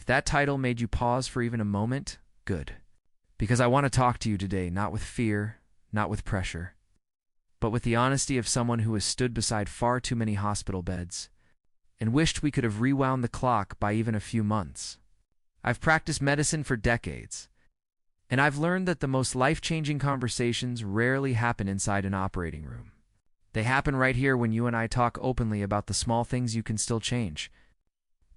If that title made you pause for even a moment, good. Because I want to talk to you today, not with fear, not with pressure, but with the honesty of someone who has stood beside far too many hospital beds and wished we could have rewound the clock by even a few months. I've practiced medicine for decades, and I've learned that the most life-changing conversations rarely happen inside an operating room. They happen right here when you and I talk openly about the small things you can still change.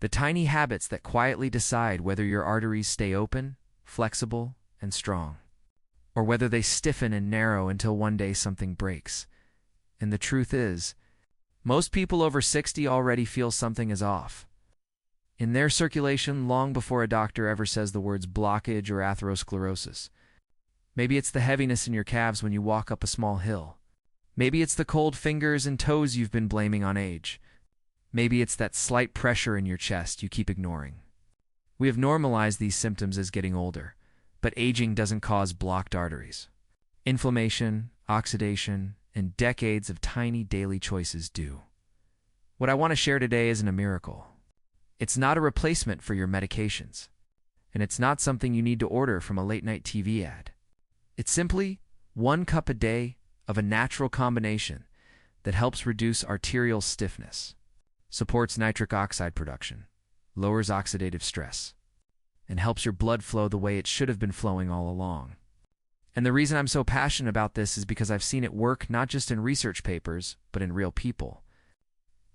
The tiny habits that quietly decide whether your arteries stay open, flexible, and strong, or whether they stiffen and narrow until one day something breaks. And the truth is, most people over 60 already feel something is off in their circulation long before a doctor ever says the words blockage or atherosclerosis. Maybe it's the heaviness in your calves when you walk up a small hill. Maybe it's the cold fingers and toes you've been blaming on age. Maybe it's that slight pressure in your chest you keep ignoring. We have normalized these symptoms as getting older, but aging doesn't cause blocked arteries. Inflammation, oxidation, and decades of tiny daily choices do. What I want to share today isn't a miracle. It's not a replacement for your medications, and it's not something you need to order from a late-night TV ad. It's simply 1 cup a day of a natural combination that helps reduce arterial stiffness, supports nitric oxide production, lowers oxidative stress, and helps your blood flow the way it should have been flowing all along. And the reason I'm so passionate about this is because I've seen it work not just in research papers, but in real people.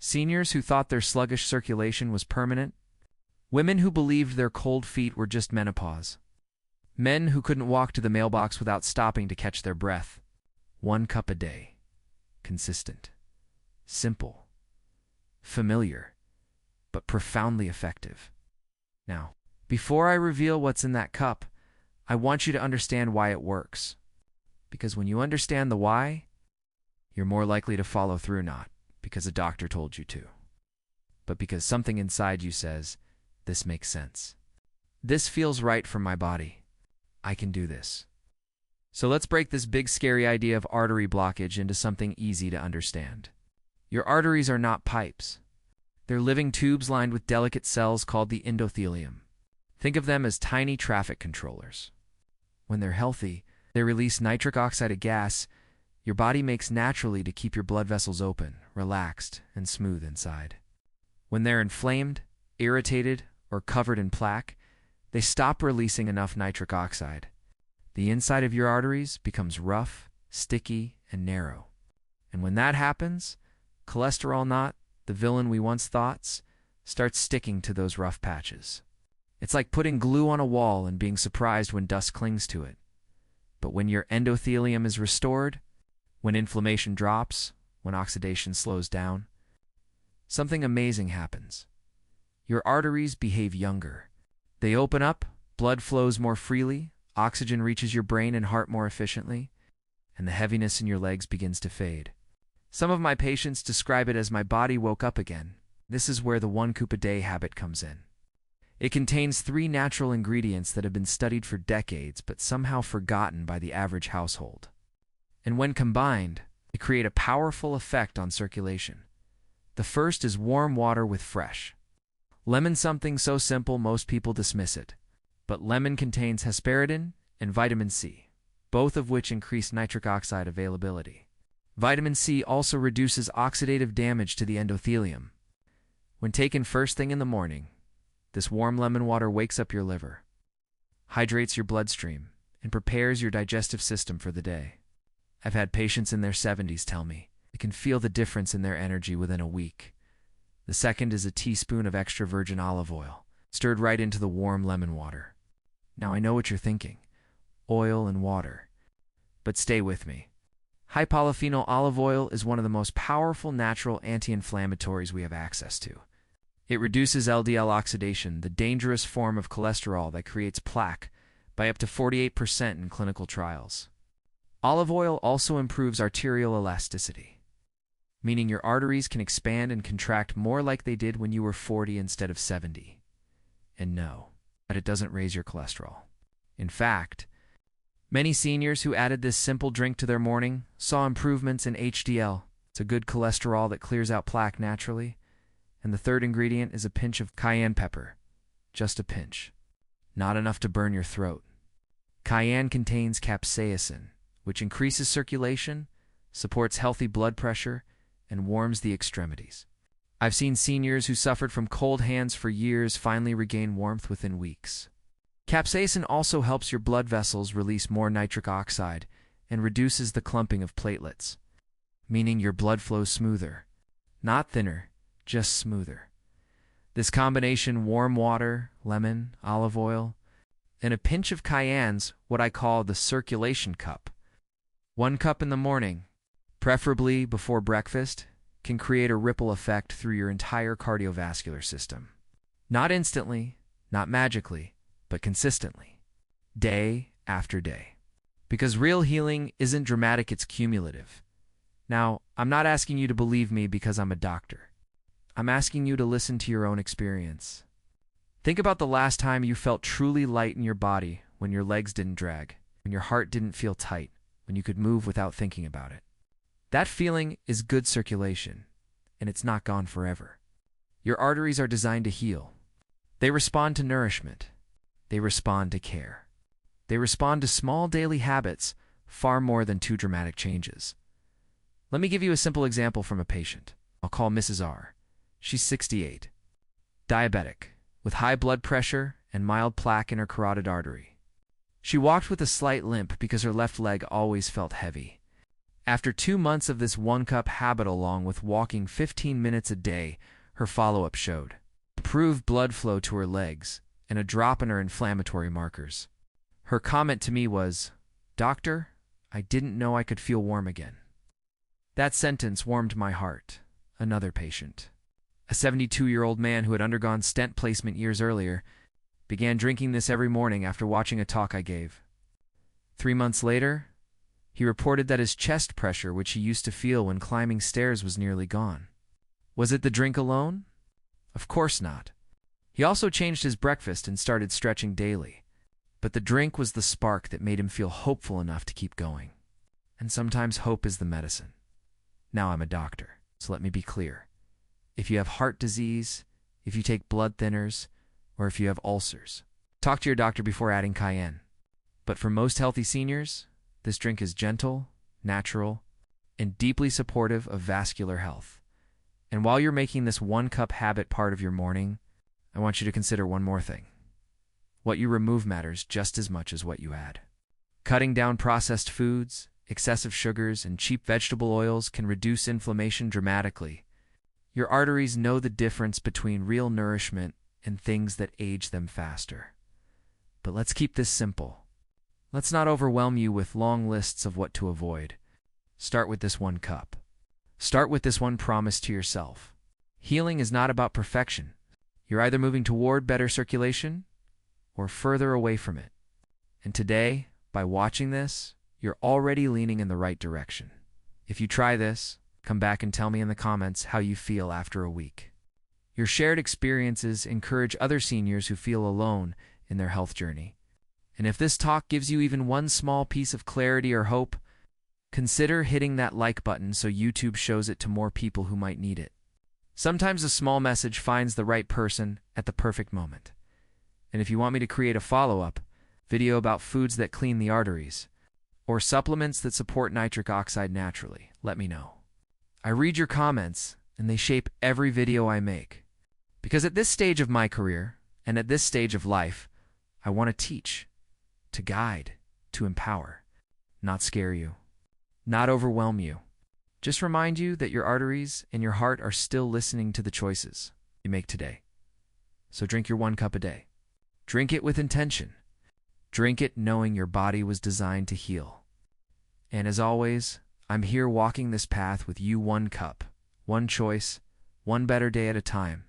Seniors who thought their sluggish circulation was permanent, women who believed their cold feet were just menopause, men who couldn't walk to the mailbox without stopping to catch their breath. 1 cup a day. Consistent. Simple. Familiar. But profoundly effective. Now, before I reveal what's in that cup, I want you to understand why it works. Because when you understand the why, you're more likely to follow through, not because a doctor told you to, but because something inside you says, this makes sense. This feels right for my body. I can do this. So let's break this big scary idea of artery blockage into something easy to understand. Your arteries are not pipes. They're living tubes lined with delicate cells called the endothelium. Think of them as tiny traffic controllers. When they're healthy, they release nitric oxide, a gas your body makes naturally to keep your blood vessels open, relaxed, and smooth inside. When they're inflamed, irritated, or covered in plaque, they stop releasing enough nitric oxide. The inside of your arteries becomes rough, sticky, and narrow. And when that happens, cholesterol, not the villain we once thought, starts sticking to those rough patches. It's like putting glue on a wall and being surprised when dust clings to it. But when your endothelium is restored, when inflammation drops, when oxidation slows down, something amazing happens. Your arteries behave younger. They open up, blood flows more freely, oxygen reaches your brain and heart more efficiently, and the heaviness in your legs begins to fade. Some of my patients describe it as my body woke up again. This is where the 1 cup a day habit comes in. It contains 3 natural ingredients that have been studied for decades but somehow forgotten by the average household. And when combined, they create a powerful effect on circulation. The first is warm water with fresh lemon. Something so simple most people dismiss it. But lemon contains hesperidin and vitamin C, both of which increase nitric oxide availability. Vitamin C also reduces oxidative damage to the endothelium. When taken first thing in the morning, this warm lemon water wakes up your liver, hydrates your bloodstream, and prepares your digestive system for the day. I've had patients in their 70s tell me they can feel the difference in their energy within a week. The second is a teaspoon of extra virgin olive oil, stirred right into the warm lemon water. Now I know what you're thinking, oil and water. But stay with me. High polyphenol olive oil is one of the most powerful natural anti-inflammatories we have access to. It reduces LDL oxidation, the dangerous form of cholesterol that creates plaque, by up to 48% in clinical trials. Olive oil also improves arterial elasticity, meaning your arteries can expand and contract more like they did when you were 40 instead of 70. And no, but it doesn't raise your cholesterol. In fact, many seniors who added this simple drink to their morning saw improvements in HDL. It's a good cholesterol that clears out plaque naturally. And the third ingredient is a pinch of cayenne pepper, just a pinch. Not enough to burn your throat. Cayenne contains capsaicin, which increases circulation, supports healthy blood pressure, and warms the extremities. I've seen seniors who suffered from cold hands for years finally regain warmth within weeks. Capsaicin also helps your blood vessels release more nitric oxide and reduces the clumping of platelets, meaning your blood flows smoother. Not thinner, just smoother. This combination, warm water, lemon, olive oil, and a pinch of cayenne's what I call the circulation cup. 1 cup in the morning, preferably before breakfast, can create a ripple effect through your entire cardiovascular system. Not instantly, not magically, but consistently, day after day. Because real healing isn't dramatic, it's cumulative. Now, I'm not asking you to believe me because I'm a doctor. I'm asking you to listen to your own experience. Think about the last time you felt truly light in your body, when your legs didn't drag, when your heart didn't feel tight, when you could move without thinking about it. That feeling is good circulation, and it's not gone forever. Your arteries are designed to heal. They respond to nourishment. They respond to care. They respond to small daily habits far more than 2 dramatic changes. Let me give you a simple example from a patient. I'll call Mrs. R. She's 68. Diabetic, with high blood pressure and mild plaque in her carotid artery. She walked with a slight limp because her left leg always felt heavy. After 2 months of this 1-cup habit along with walking 15 minutes a day, her follow-up showed improved blood flow to her legs and a drop in her inflammatory markers. Her comment to me was, "Doctor, I didn't know I could feel warm again." That sentence warmed my heart. Another patient, a 72-year-old man who had undergone stent placement years earlier, began drinking this every morning after watching a talk I gave. 3 months later, he reported that his chest pressure, which he used to feel when climbing stairs, was nearly gone. Was it the drink alone? Of course not. He also changed his breakfast and started stretching daily. But the drink was the spark that made him feel hopeful enough to keep going. And sometimes hope is the medicine. Now I'm a doctor, so let me be clear. If you have heart disease, if you take blood thinners, or if you have ulcers, talk to your doctor before adding cayenne. But for most healthy seniors, this drink is gentle, natural, and deeply supportive of vascular health. And while you're making this 1-cup habit part of your morning, I want you to consider one more thing. What you remove matters just as much as what you add. Cutting down processed foods, excessive sugars, and cheap vegetable oils can reduce inflammation dramatically. Your arteries know the difference between real nourishment and things that age them faster. But let's keep this simple. Let's not overwhelm you with long lists of what to avoid. Start with this 1 cup. Start with this one promise to yourself. Healing is not about perfection. You're either moving toward better circulation or further away from it. And today, by watching this, you're already leaning in the right direction. If you try this, come back and tell me in the comments how you feel after a week. Your shared experiences encourage other seniors who feel alone in their health journey. And if this talk gives you even one small piece of clarity or hope, consider hitting that like button so YouTube shows it to more people who might need it. Sometimes a small message finds the right person at the perfect moment. And if you want me to create a follow-up video about foods that clean the arteries, or supplements that support nitric oxide naturally, let me know. I read your comments, and they shape every video I make. Because at this stage of my career, and at this stage of life, I want to teach, to guide, to empower, not scare you, not overwhelm you. Just remind you that your arteries and your heart are still listening to the choices you make today. So drink your 1 cup a day. Drink it with intention. Drink it knowing your body was designed to heal. And as always, I'm here walking this path with you 1 cup, 1 choice, 1 better day at a time.